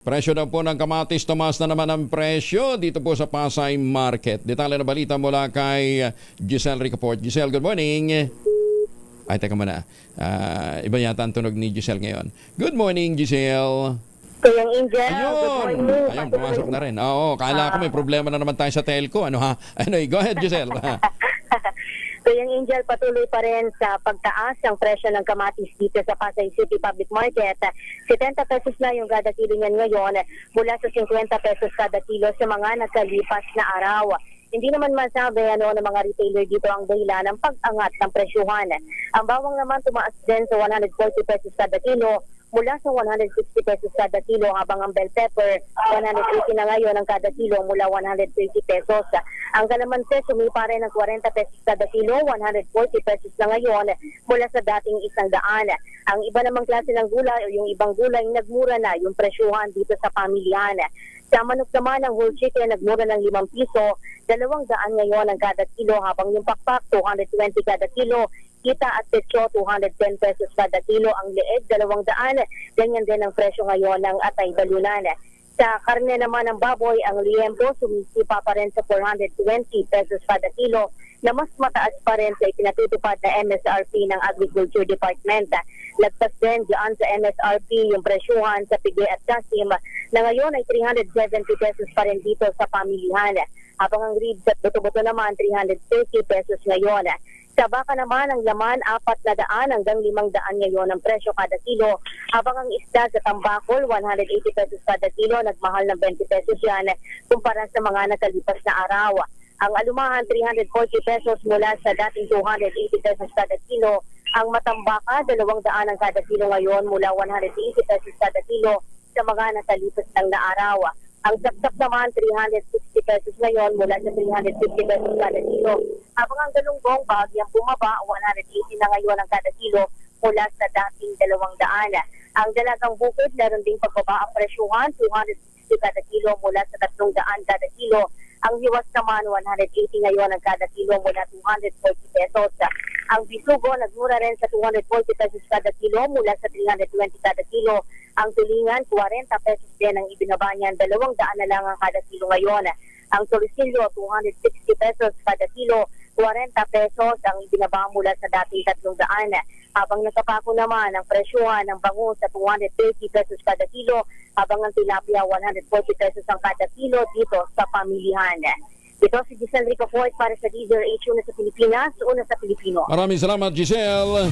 Presyo daw po ng kamatis, tumaas na naman ang presyo dito po sa Pasay Market. Detalye na balita mula kay Giselle Ricaport. Giselle, good morning. Ay, teka muna. Iba yata ang tunog ni Giselle ngayon. Good morning, Giselle. Kayang Angel, good Ayun, morning. ayun, pumasok na rin. Oo, kala ko may problema na naman tayo sa telco. Ano ha? Anyway, go ahead, Giselle. Kayang Angel, patuloy pa rin sa pagtaas ng presyo ng kamatis dito sa Pasay City Public Market. 70 pesos na yung kada kilo niyan ngayon mula sa 50 pesos kada kilo sa mga nakalipas na araw. Hindi naman masabi ng mga retailer dito ang dahilan ng pag-angat ng presyuhan. Ang bawang naman tumaas din sa 140 pesos kada kilo mula sa 160 pesos kada kilo, habang ang bell pepper 180 na ngayon ang kada kilo mula 130 pesos. Ang kalamansi sumipa rin ng 40 pesos kada kilo, 140 pesos na ngayon mula sa dating 100. Ang iba namang klase ng gulay o yung ibang gulay nagmura na yung presyuhan dito sa pamilyahan. Sa manok naman, ang whole chicken nagmura ng 5 piso, 200 ngayon ang kada kilo, habang yung pakpak 220 kada kilo, kita at petso 210 pesos kada kilo, ang leeg 200, ganyan din ang presyo ngayon ng atay balunan. Sa karne naman ng baboy, ang liempo sumisipa pa rin sa 420 pesos kada kilo, na mas mataas pa rin sa ipinatutupad na MSRP ng Agriculture Department. Lagpas din diyan sa MSRP yung presyuhan sa pigay at kasim na ngayon ay 370 pesos pa rin dito sa pamilihan. Habang ang ribs at buto-buto naman 330 pesos ngayon. Sa baka naman ang laman 400 hanggang 500 ngayon ang presyo kada kilo, habang ang isda sa tambakol 180 pesos kada kilo, nagmahal ng 20 pesos yan kumpara sa mga nakalipas na araw. Ang alumahan 340 pesos mula sa dating 280 pesos kada kilo. Ang matambaka 200 ang kada kilo ngayon mula 180 pesos kada kilo sa mga nakalipas ng na araw. Ang sapsap naman 360 pesos ngayon mula sa 350 pesos kada kilo. Habang ang galunggong bahagyang bumaba, 180 na ngayon ang kada kilo mula sa dating 200. Ang dalagang bukid meron ding pagbaba ang presyuhan, 260 kada kilo mula sa 300 kada kilo. Ang hiwas naman 180 ngayon ang kada kilo mula 240 pesos. Ang bisugo nagmura rin sa 240 pesos kada kilo mula sa 320 kada kilo. Ang tulingan 40 pesos din ang ibinaba niyan, 200 na lang ang kada kilo ngayon. Ang torsilyo 260 pesos kada kilo, 40 pesos ang ibinaba mula sa dating 300. Habang nakapako naman ang presyuhan ng bangus sa 230 pesos kada kilo, habang ang tilapia 140 pesos ang kada kilo dito sa pamilihan. Ito si Giselle Ricaport para sa DZRH, una sa Pilipinas, una sa Pilipino. Maraming salamat, Giselle.